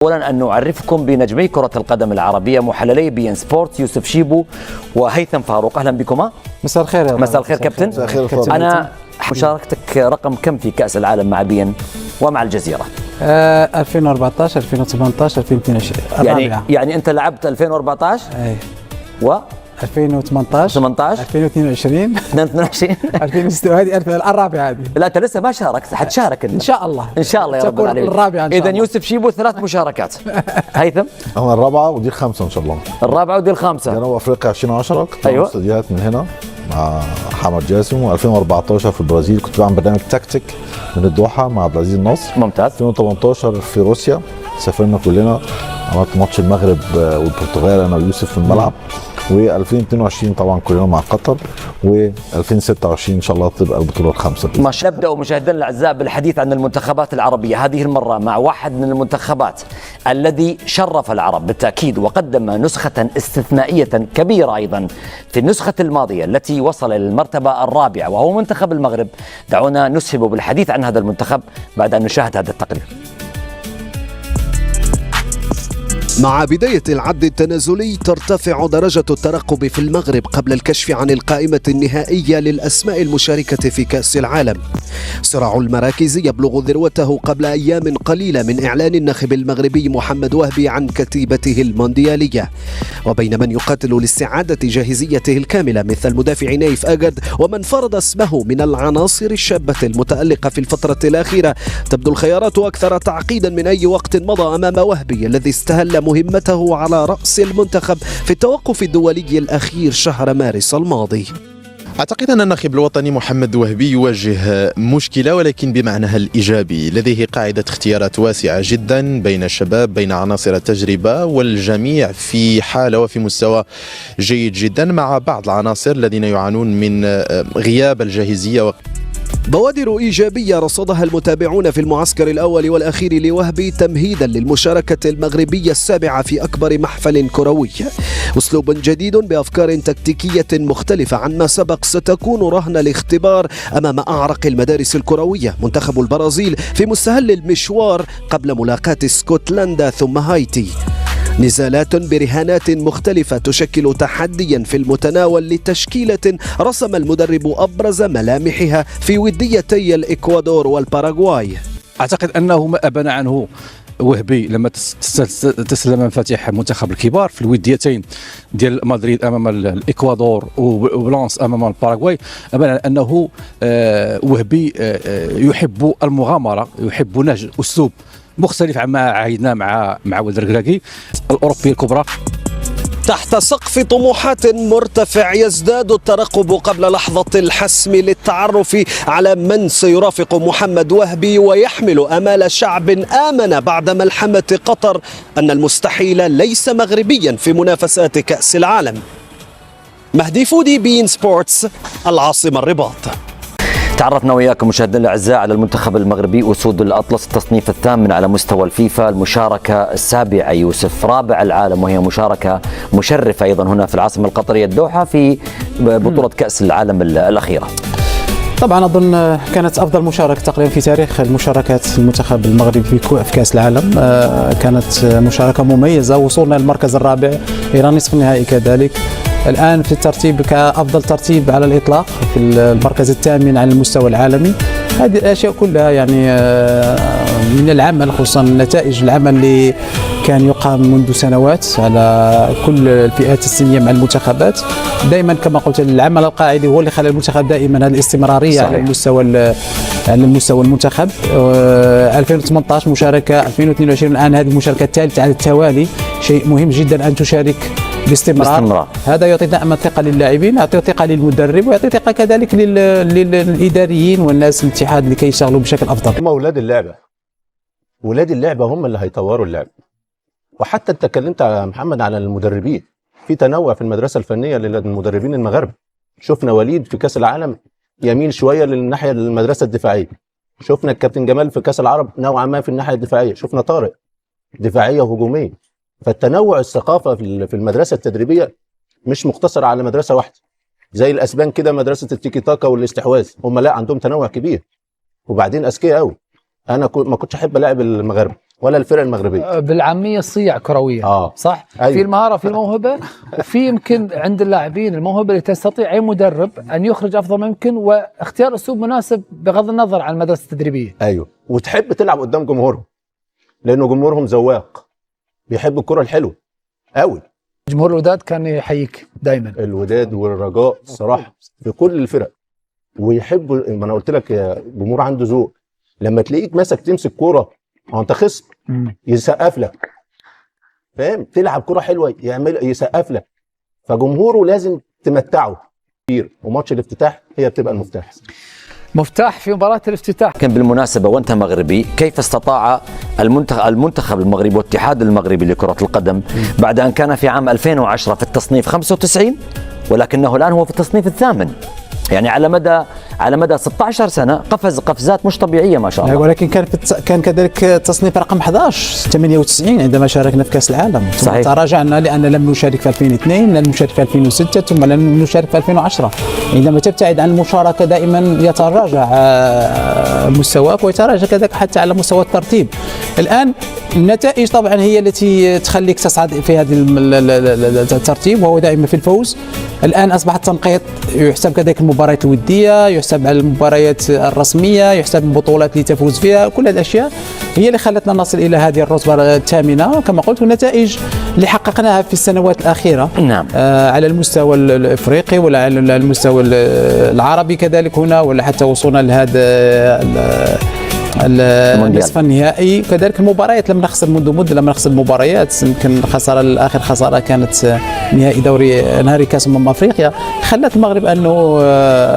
أولا أن نعرفكم بنجمي كرة القدم العربية محللي بي إن سبورت يوسف شيبو وهيثم فاروق. أهلا بكما. مساء الخير يا مساء الخير كابتن. مساء الخير كابتن. أنا مشاركتك رقم كم في كأس العالم مع بي إن ومع الجزيرة؟ 2014 2018 2022. يعني أنت لعبت 2014 اي و 2018 2022 22 2026 هذه الرابعه هذه. لا أنت لسه ما شاركت، حتشارك ان شاء الله إن شاء الله يا رب العالمين. الرابعه ان شاء الله. إذا يوسف شيبو 3 مشاركات. هيثم أنا الرابعة ودي الخامسة إن شاء الله. الرابعة ودي الخامسة. جنوب أفريقيا 2010 كنت أيوة. استديوهات من هنا مع حمد جاسم، و2014 في البرازيل كنت بعمل برنامج تكتيك من الدوحة مع عبد العزيز النصر. ممتاز. 2018 في روسيا سافرنا كلنا، عملت ماتش المغرب والبرتغال أنا ويوسف في الملعب. و2022 طبعا كلنا مع قطر، و2026 ان شاء الله تبقى البطوله الخامسه. نبدا مشاهدينا الاعزاء بالحديث عن المنتخبات العربيه، هذه المره مع واحد من المنتخبات الذي شرف العرب بالتاكيد وقدم نسخه استثنائيه كبيره ايضا في النسخه الماضيه التي وصل للمرتبه الرابعه، وهو منتخب المغرب. دعونا نسهب بالحديث عن هذا المنتخب بعد ان نشاهد هذا التقرير. مع بداية العد التنازلي ترتفع درجة الترقب في المغرب قبل الكشف عن القائمة النهائية للأسماء المشاركة في كأس العالم. صراع المراكز يبلغ ذروته قبل أيام قليلة من إعلان الناخب المغربي محمد وهبي عن كتيبته المونديالية، وبين من يقاتل لاستعادة جاهزيته الكاملة مثل المدافع نايف أجد ومن فرض اسمه من العناصر الشابة المتألقة في الفترة الأخيرة، تبدو الخيارات أكثر تعقيدا من أي وقت مضى أمام وهبي الذي استهل مهمته على رأس المنتخب في التوقف الدولي الأخير شهر مارس الماضي. أعتقد أن الناخب الوطني محمد وهبي يواجه مشكلة ولكن بمعناها الإيجابي. لديه قاعدة اختيارات واسعة جدا بين الشباب، بين عناصر التجربة، والجميع في حالة وفي مستوى جيد جدا، مع بعض العناصر الذين يعانون من غياب الجاهزية. بوادر إيجابية رصدها المتابعون في المعسكر الأول والأخير لوهبي تمهيدا للمشاركة المغربية السابعة في أكبر محفل كروي. أسلوب جديد بأفكار تكتيكية مختلفة عما سبق ستكون رهن الاختبار أمام أعرق المدارس الكروية، منتخب البرازيل في مستهل المشوار قبل ملاقاة اسكتلندا ثم هايتي. نزالات برهانات مختلفة تشكل تحديا في المتناول لتشكيلة رسم المدرب أبرز ملامحها في وديتي الإكوادور والباراغواي. أعتقد أنه ما أبان عنه وهبي لما تسلم مفاتيح منتخب الكبار في الوديتين ديال مدريد امام الاكوادور وبلانس امام الباراغواي، ابان انه وهبي يحب المغامره، يحب نهج اسلوب مختلف عما عهدنا مع ولد الركراكي الاوروبيه الكبرى. تحت سقف طموحات مرتفع يزداد الترقب قبل لحظة الحسم للتعرف على من سيرافق محمد وهبي ويحمل أمال شعب آمن بعد ملحمة قطر أن المستحيل ليس مغربيا في منافسات كأس العالم. مهدي فودي، بي إن سبورتس، العاصمة الرباط. تعرفنا وياكم مشاهدينا الاعزاء على المنتخب المغربي اسود الاطلس، التصنيف الثامن على مستوى الفيفا، المشاركه السابعه يوسف، رابع العالم، وهي مشاركه مشرفه ايضا هنا في العاصمه القطريه الدوحه في بطوله كاس العالم الاخيره. طبعا اظن كانت افضل مشاركه تقريبا في تاريخ المشاركات المنتخب المغربي في كاس العالم. كانت مشاركه مميزه، وصولنا للمركز الرابع الى نصف النهائي كذلك. الآن في الترتيب كأفضل ترتيب على الإطلاق في المركز الثامن على المستوى العالمي. هذه الأشياء كلها يعني من العمل، خصوصا نتائج العمل اللي كان يقام منذ سنوات على كل الفئات السنية مع المنتخبات. دائما كما قلت العمل القاعدي هو اللي خلى المنتخب دائما هذه الاستمرارية. صحيح. على المستوى المنتخب. 2018 مشاركة، 2022 الآن هذه المشاركة الثالثة على التوالي. شيء مهم جدا أن تشارك باستمرار. هذا يعطي دائما ثقة للاعبين، يعطي ثقة للمدرب، ويعطي ثقة كذلك للإداريين والناس الاتحاد لكي يشتغلوا بشكل أفضل. هم أولاد اللعبة هم اللي هيطوروا اللعب. وحتى انت اتكلمت على محمد على المدربين، في تنوع في المدرسة الفنية للمدربين المغاربة. شفنا وليد في كأس العالم يميل شوية للناحية المدرسة الدفاعية، شفنا الكابتن جمال في كأس العرب نوعا ما في الناحية الدفاعية، شفنا طارق دفاعية وهجومية. فالتنوع الثقافة في المدرسة التدريبية مش مقتصرة على مدرسة واحدة زي الأسبان كده، مدرسة التيكي تاكا والاستحواذ. هم لا، عندهم تنوع كبير وبعدين أذكياء قوي. أنا ما كنتش أحب ألاعب المغاربة، ولا الفرق المغربيه؟ بالعاميه صيع كرويه. صح. أيوة. في المهاره، في الموهبه، وفي يمكن عند اللاعبين الموهبه اللي تستطيع اي مدرب ان يخرج افضل ما يمكن، واختيار اسلوب مناسب بغض النظر عن المدرسه التدريبيه. ايوه، وتحب تلعب قدام جمهورهم لانه جمهورهم ذواق، بيحب الكره الحلوه قوي. جمهور الوداد كان يحييك دايما. الوداد والرجاء الصراحه في كل الفرق، ويحبوا، ما انا قلت لك يا جمهور عنده ذوق. لما تلاقيك ماسك تمسك كوره هو انت خصم يسقف لك، فاهم؟ تلعب كوره حلوه يسقف لك، فجمهوره لازم تمتعه كتير. وماتش الافتتاح هي بتبقى المفتاح. مفتاح في مباراة الافتتاح. كان بالمناسبة وانت مغربي، كيف استطاع المنتخب المغربي والاتحاد المغربي لكرة القدم بعد أن كان في عام 2010 في التصنيف 95 ولكنه الآن هو في التصنيف الثامن، يعني على مدى 16 سنة قفز قفزات مش طبيعية ما شاء الله. ولكن كان كذلك تصنيف رقم 11 98 عندما شاركنا في كأس العالم. صحيح. تراجعنا لأن لم نشارك في 2002، لم نشارك في 2006، ثم لم نشارك في 2010. عندما تبتعد عن المشاركة دائما يتراجع مستواك، ويتراجع كذلك حتى على مستوى الترتيب. الآن النتائج طبعا هي التي تخليك تصعد في هذا الترتيب، وهو دائما في الفوز. الآن أصبح التنقيط يحسب كذلك المباريات الودية، يحسب على المباريات الرسمية، يحسب البطولات اللي تفوز فيها. كل هذه الأشياء هي اللي خلتنا نصل إلى هذه الرتبة الثامنة كما قلت، والنتائج اللي حققناها في السنوات الأخيرة. نعم. على المستوى الإفريقي ولا على المستوى العربي كذلك هنا، ولا حتى وصلنا لهذا النصف النهائي. كذلك المباريات لم نخسر منذ مده، لم نخسر مباريات. يمكن الخساره الاخر خساره كانت نهائي دوري نهائي كاس افريقيا، خلت المغرب انه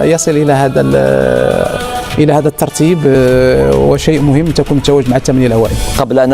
يصل الى هذا الترتيب، وشيء مهم تكون متواجد مع الثمانيه الاوائل. قبل أن